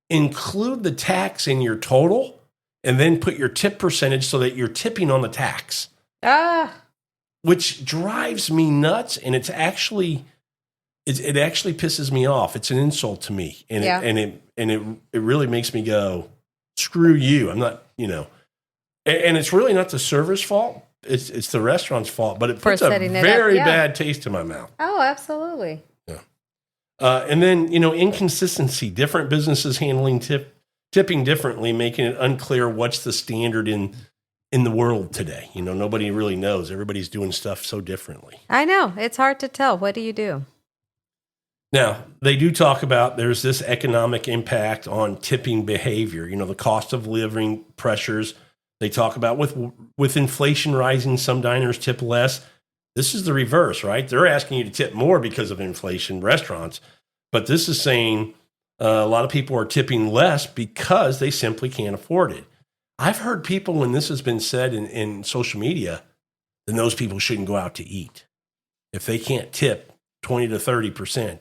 include the tax in your total and then put your tip percentage so that you're tipping on the tax. Which drives me nuts, and it actually pisses me off. It's an insult to me, and it really makes me go, screw you. I'm not, and it's really not the server's fault. It's the restaurant's fault, but it puts a very bad taste in my mouth. Oh, absolutely. Yeah. And then, inconsistency, different businesses handling tipping differently, making it unclear what's the standard in the world today. Nobody really knows. Everybody's doing stuff so differently. I know. It's hard to tell. What do you do? Now, they do talk about there's this economic impact on tipping behavior, the cost of living pressures. They talk about with inflation rising, some diners tip less. This is the reverse, right? They're asking you to tip more because of inflation, restaurants. But this is saying a lot of people are tipping less because they simply can't afford it. I've heard people, when this has been said in social media, then those people shouldn't go out to eat. If they can't tip 20 to 30%,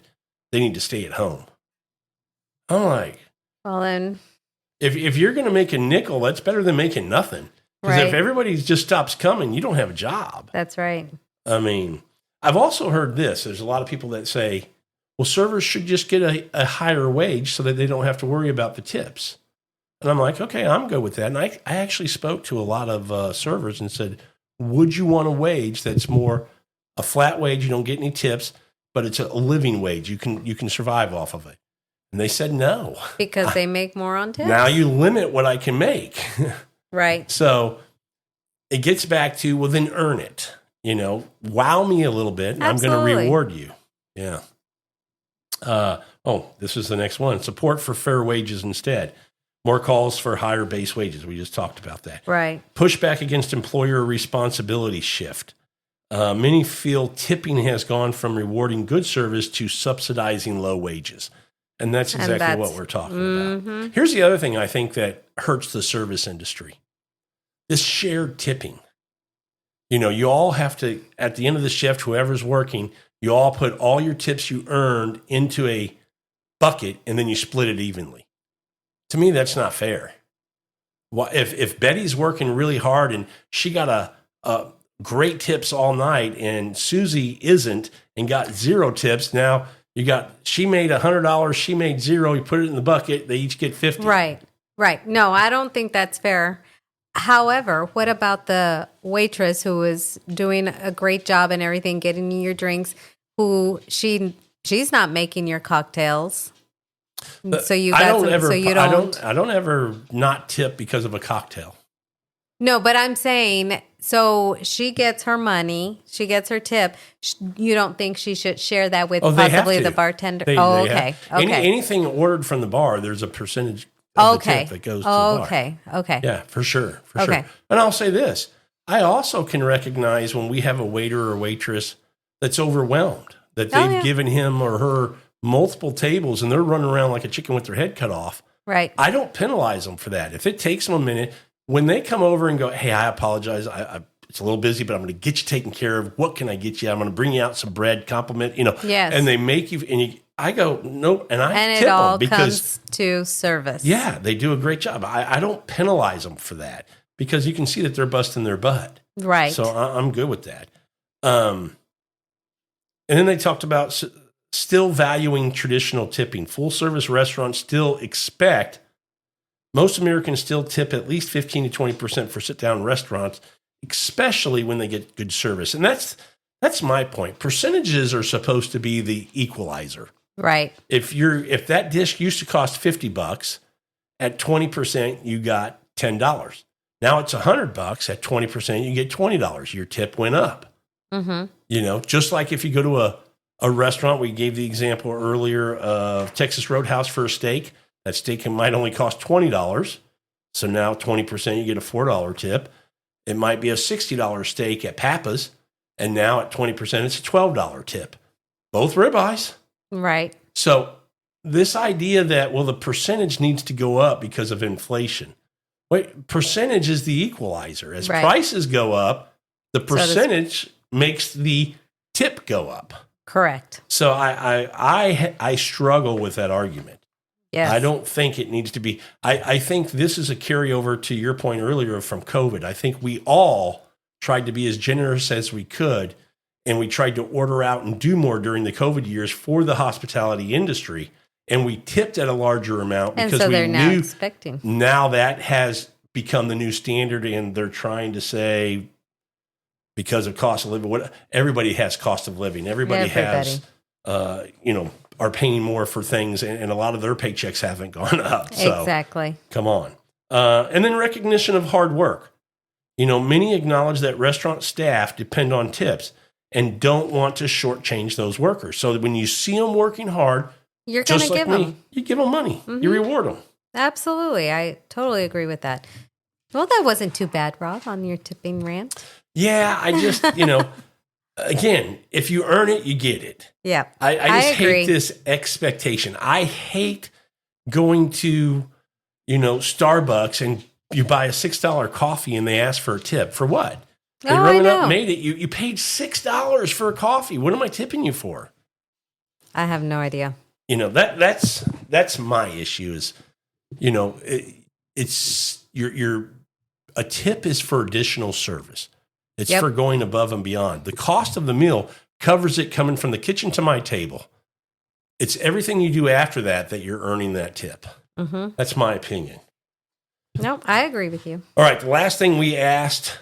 they need to stay at home. I'm like, well, then, if you're going to make a nickel, that's better than making nothing. Because if everybody just stops coming, you don't have a job. That's right. I mean, I've also heard this. There's a lot of people that say, well, servers should just get a higher wage so that they don't have to worry about the tips. And I'm like, okay, I'm good with that. And I actually spoke to a lot of servers and said, would you want a wage that's more a flat wage, you don't get any tips, but it's a living wage. You can survive off of it. And they said no. Because they make more on tips? Now you limit what I can make. Right. So it gets back to, well, then earn it. Wow me a little bit, and Absolutely. I'm going to reward you. Yeah. This is the next one. Support for fair wages instead. More calls for higher base wages. We just talked about that. Right. Pushback against employer responsibility shift. Many feel tipping has gone from rewarding good service to subsidizing low wages. And that's exactly what we're talking about. Here's the other thing I think that hurts the service industry. This shared tipping. You all have to, at the end of the shift, whoever's working, you all put all your tips you earned into a bucket and then you split it evenly. To me, that's not fair. Well, if Betty's working really hard and she got a great tips all night and Susie isn't and got zero tips, now she made $100, she made zero, you put it in the bucket, they each get 50. Right. No, I don't think that's fair. However, what about the waitress who is doing a great job and everything, getting you your drinks, who she's not making your cocktails? So I don't ever not tip because of a cocktail. No, but I'm saying, so she gets her money, she gets her tip. You don't think she should share that with possibly the bartender? Okay. Anything ordered from the bar, there's a percentage of the tip that goes to the bar. Okay. Yeah, for sure. And I'll say this. I also can recognize when we have a waiter or waitress that's overwhelmed, that they've given him or her multiple tables and they're running around like a chicken with their head cut off. Right. I don't penalize them for that. If it takes them a minute, when they come over and go, hey, I apologize. It's a little busy, but I'm going to get you taken care of. What can I get you? I'm going to bring you out some bread, compliment, Yes. And they make you, I go, nope, and I And tip it all them because comes to service. yeah, they do a great job. I don't penalize them for that because you can see that they're busting their butt. Right. So I'm good with that. And then they talked about still valuing traditional tipping. Full service restaurants still expect, most Americans still tip at least 15 to 20% for sit down restaurants, especially when they get good service. And that's my point. Percentages are supposed to be the equalizer. Right. If that dish used to cost $50, at 20% you got $10. Now it's $100. At 20% you get $20. Your tip went up. Mm-hmm. Just like if you go to a restaurant, we gave the example earlier of Texas Roadhouse for a steak. That steak might only cost $20. So now 20% you get a $4 tip. It might be a $60 steak at Papa's, and now at 20% it's a $12 tip. Both ribeyes. Right. So this idea that, well, the percentage needs to go up because of inflation. Wait, percentage is the equalizer. As prices go up, the percentage makes the tip go up. Correct. So I struggle with that argument. Yes. I don't think it needs to be. I think this is a carryover to your point earlier from COVID. I think we all tried to be as generous as we could, and we tried to order out and do more during the COVID years for the hospitality industry. And we tipped at a larger amount because so we now knew expecting. Now that has become the new standard, and they're trying to say because of cost of living, everybody has cost of living. Everybody has, are paying more for things, and a lot of their paychecks haven't gone up. So, exactly. Come on. And then recognition of hard work. Many acknowledge that restaurant staff depend on tips and don't want to shortchange those workers. So when you see them working hard, you're going to give them. You give them money. Mm-hmm. You reward them. Absolutely. I totally agree with that. Well, that wasn't too bad, Rob, on your tipping rant. Yeah, I just, again, if you earn it, you get it. Yeah. I just hate this expectation. I hate going to, Starbucks and you buy a $6 coffee and they ask for a tip. For what? They wrote it up and made it. You paid $6 for a coffee. What am I tipping you for? I have no idea. That's my issue is, it's a tip is for additional service. It's for going above and beyond. The cost of the meal covers it coming from the kitchen to my table. It's everything you do after that you're earning that tip. Mm-hmm. That's my opinion. No, I agree with you. All right. The last thing we asked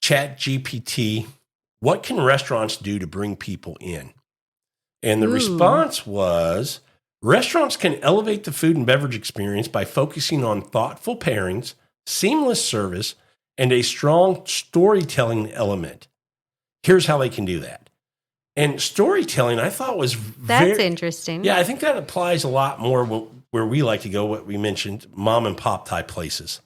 ChatGPT, what can restaurants do to bring people in? And the response was, restaurants can elevate the food and beverage experience by focusing on thoughtful pairings, seamless service, and a strong storytelling element. Here's how they can do that. And storytelling, I thought was That's interesting. Yeah, I think that applies a lot more where we like to go, what we mentioned, mom and pop type places,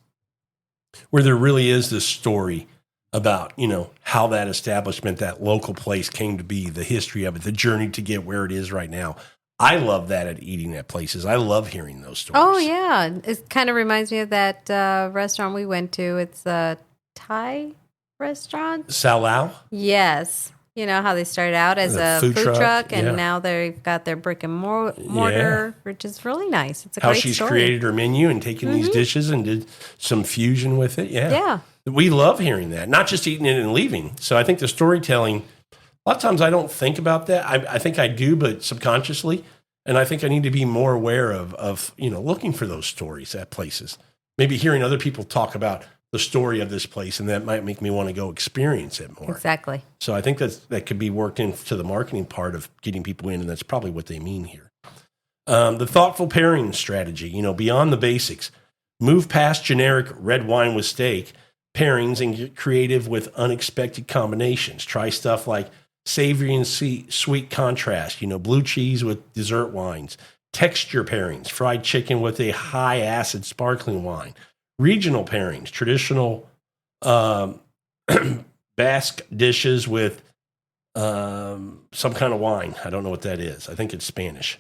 where there really is this story about, how that establishment, that local place came to be, the history of it, the journey to get where it is right now. I love that at eating at places. I love hearing those stories. Oh, yeah. It kind of reminds me of that restaurant we went to. It's a Thai restaurant. Sao Lao? Yes. You know how they started out as a food truck and now they've got their brick and mortar, which is really nice. It's a great story. How she's created her menu and taken these dishes and did some fusion with it. Yeah. Yeah. We love hearing that, not just eating it and leaving. So I think the storytelling, a lot of times I don't think about that. I think I do, but subconsciously. And I think I need to be more aware of looking for those stories at places. Maybe hearing other people talk about the story of this place, and that might make me want to go experience it more. Exactly. So I think that could be worked into the marketing part of getting people in, and that's probably what they mean here. The thoughtful pairing strategy, beyond the basics, move past generic red wine with steak pairings and get creative with unexpected combinations. Try stuff like savory and sweet contrast, blue cheese with dessert wines, texture pairings, fried chicken with a high acid sparkling wine, regional pairings, traditional Basque dishes with some kind of wine. I don't know what that is. I think it's Spanish.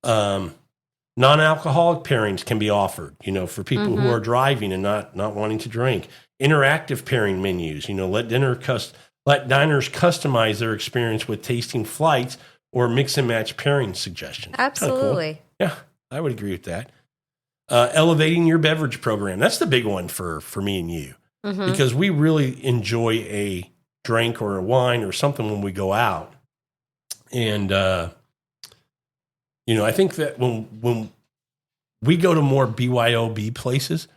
Non-alcoholic pairings can be offered, for people who are driving and not wanting to drink. Interactive pairing menus, let diners customize their experience with tasting flights or mix and match pairing suggestions. Absolutely. Cool. Yeah, I would agree with that. Elevating your beverage program. That's the big one for me and you, because we really enjoy a drink or a wine or something when we go out. And, I think that when we go to more BYOB places,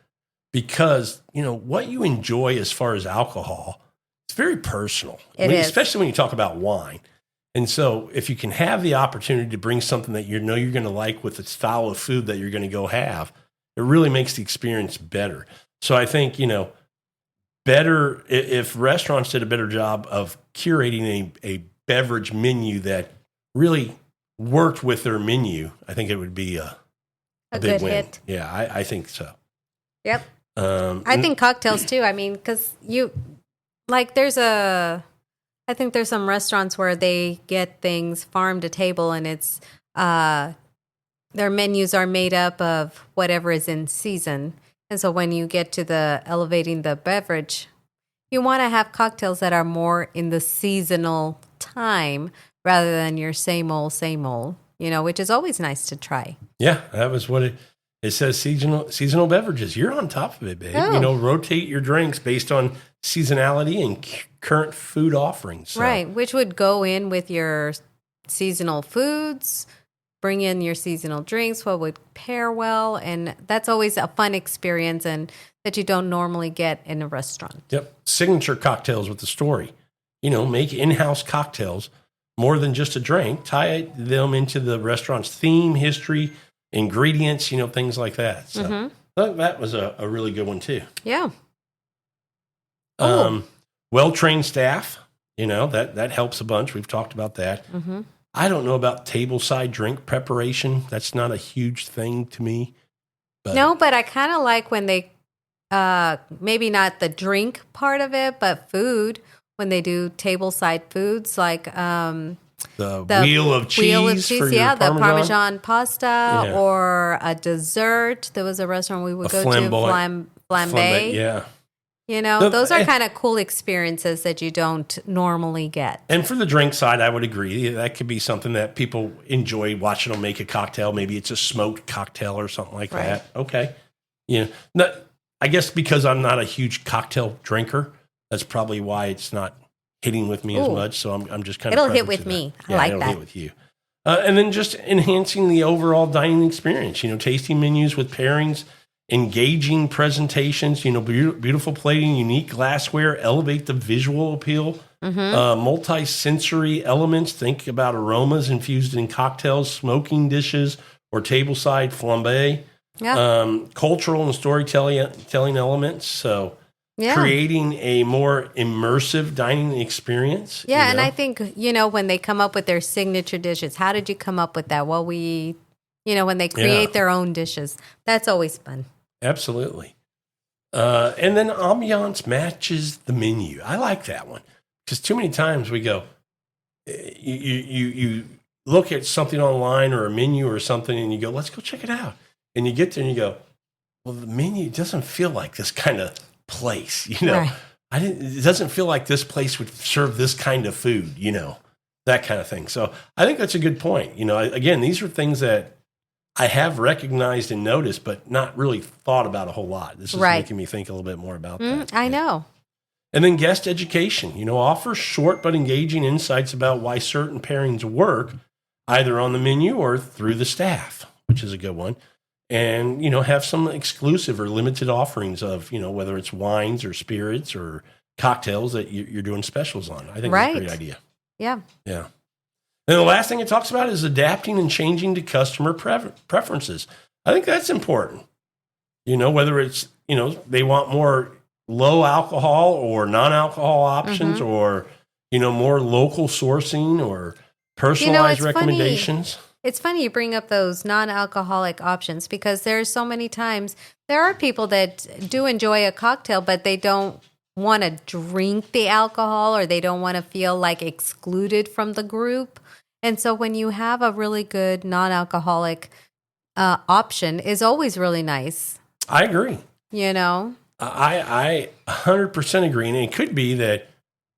because, what you enjoy as far as alcohol, it's very personal, especially when you talk about wine. And so if you can have the opportunity to bring something that you're going to like with the style of food that you're going to go have, it really makes the experience better. So I think, better if restaurants did a better job of curating a beverage menu that really worked with their menu, I think it would be a big good win. hit. Yeah, I think so. Yep. I think cocktails too. I mean, because I think there's some restaurants where they get things farm to table, and it's their menus are made up of whatever is in season. And so when you get to the elevating the beverage, you want to have cocktails that are more in the seasonal time rather than your same old, which is always nice to try. Yeah, that was what it says, seasonal beverages. You're on top of it, babe. Oh. Rotate your drinks based on seasonality and current food offerings. So. Right, which would go in with your seasonal foods, bring in your seasonal drinks, what would pair well, and that's always a fun experience and that you don't normally get in a restaurant. Yep. Signature cocktails with the story. Make in-house cocktails more than just a drink. Tie them into the restaurant's theme, history, ingredients, things like that. So that was a really good one too. Yeah. Well-trained staff, that helps a bunch. We've talked about that. I don't know about tableside drink preparation. That's not a huge thing to me. But I kind of like when they, maybe not the drink part of it, but food, when they do tableside foods like the wheel of cheese, for the Parmesan pasta, or a dessert. There was a restaurant we would go to, flambe. Yeah. Those are kind of cool experiences that you don't normally get. And for the drink side, I would agree. That could be something that people enjoy watching them make a cocktail. Maybe it's a smoked cocktail or something like that. Okay. I guess because I'm not a huge cocktail drinker, that's probably why it's not hitting with me as much. So I'm just kind of. It'll hit with me. I like that. It'll hit with you. And then just enhancing the overall dining experience. Tasting menus with pairings, engaging presentations. Beautiful plating, unique glassware, elevate the visual appeal. Multi-sensory elements. Think about aromas infused in cocktails, smoking dishes, or tableside flambe. Yeah. Cultural and storytelling elements. So. Yeah. Creating a more immersive dining experience. Yeah, and I think, when they come up with their signature dishes, how did you come up with that? Well, when they create their own dishes, that's always fun. Absolutely. And then ambiance matches the menu. I like that one because too many times we go, you look at something online or a menu or something and you go, let's go check it out. And you get there and you go, well, the menu doesn't feel like this kind of place, Right. It doesn't feel like this place would serve this kind of food, that kind of thing. So I think that's a good point. Again, these are things that I have recognized and noticed, but not really thought about a whole lot. This is making me think a little bit more about that. I know. And then guest education, offer short but engaging insights about why certain pairings work, either on the menu or through the staff, which is a good one. And, have some exclusive or limited offerings of, whether it's wines or spirits or cocktails that you're doing specials on. I think that's a great idea. Yeah. Yeah. And the last thing it talks about is adapting and changing to customer preferences. I think that's important. Whether it's, they want more low alcohol or non-alcohol options or, more local sourcing or personalized recommendations. It's funny you bring up those non-alcoholic options because there's so many times there are people that do enjoy a cocktail, but they don't want to drink the alcohol or they don't want to feel like excluded from the group. And so when you have a really good non-alcoholic option is always really nice. I agree. I 100% agree. And it could be that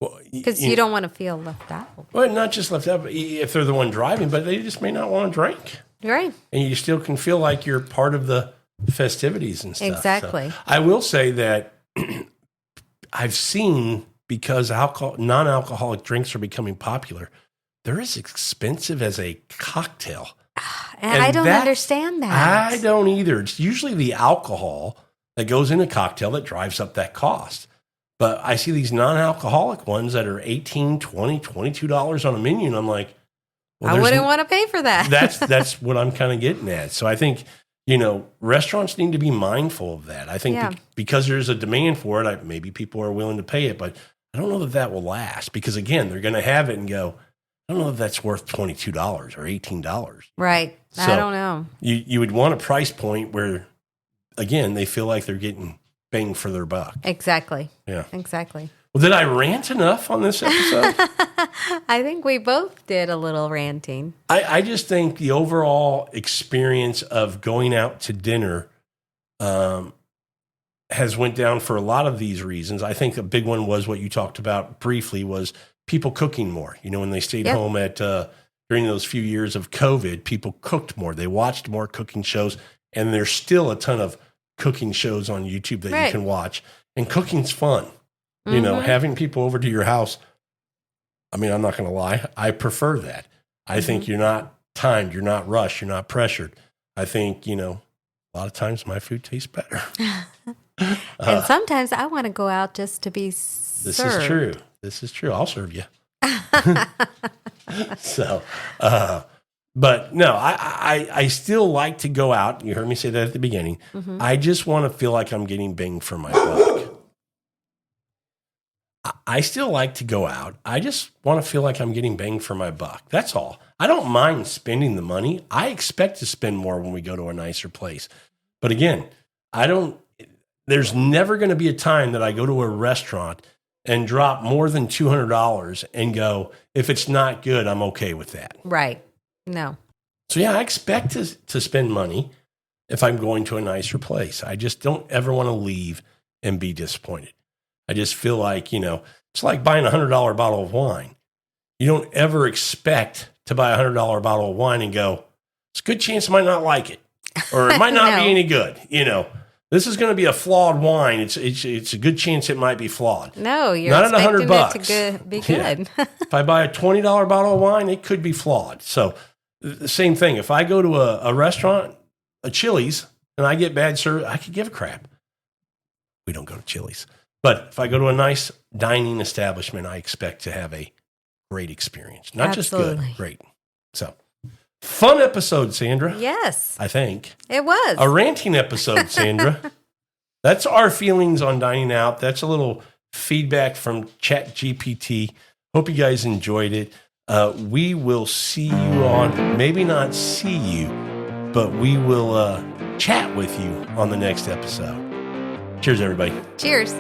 Well, Because you don't want to feel left out. Well, not just left out, but if they're the one driving, but they just may not want to drink. Right. And you still can feel like you're part of the festivities and stuff. Exactly. So I will say that I've seen, because non-alcoholic drinks are becoming popular, they're as expensive as a cocktail. And I don't understand that. I don't either. It's usually the alcohol that goes in a cocktail that drives up that cost. But I see these non-alcoholic ones that are $18, $20, $22 on a menu, and I'm like, well, I wouldn't want to pay for that. that's what I'm kind of getting at. So I think, restaurants need to be mindful of that. I think because there's a demand for it, maybe people are willing to pay it, but I don't know that will last, because again, they're going to have it and go, I don't know if that's worth $22 or $18. Right. So I don't know. You would want a price point where, again, they feel like they're getting bang for their buck. Exactly. Yeah. Exactly. Well, did I rant enough on this episode? I think we both did a little ranting. I just think the overall experience of going out to dinner has went down for a lot of these reasons. I think a big one was what you talked about briefly, was people cooking more. When they stayed home during those few years of COVID, people cooked more. They watched more cooking shows, and there's still a ton of cooking shows on YouTube that you can watch. And cooking's fun. Having people over to your house, I'm not going to lie, I prefer that. I think you're not timed, you're not rushed, you're not pressured. I think, a lot of times my food tastes better. And sometimes I want to go out just to be served. This is true. I'll serve you. So, but no, I still like to go out. You heard me say that at the beginning. Mm-hmm. I just want to feel like I'm getting bang for my buck. I still like to go out. I just want to feel like I'm getting bang for my buck. That's all. I don't mind spending the money. I expect to spend more when we go to a nicer place. But again, there's never going to be a time that I go to a restaurant and drop more than $200 and go, if it's not good, I'm okay with that. Right. No. So I expect to spend money if I'm going to a nicer place. I just don't ever want to leave and be disappointed. I just feel like, it's like buying a $100 bottle of wine. You don't ever expect to buy a $100 bottle of wine and go, it's a good chance I might not like it, or it might not be any good. This is going to be a flawed wine. It's a good chance it might be flawed. No, you're not at $100 it to be good. Yeah. If I buy a $20 bottle of wine, it could be flawed. So the same thing. If I go to a restaurant, a Chili's, and I get bad service, I could give a crap. We don't go to Chili's. But if I go to a nice dining establishment, I expect to have a great experience. Not Absolutely. Just good, great. So, fun episode, Sandra. Yes. I think. It was. A ranting episode, Sandra. That's our feelings on dining out. That's a little feedback from ChatGPT. Hope you guys enjoyed it. We will see you maybe not see you, but we will chat with you on the next episode. Cheers, everybody. Cheers.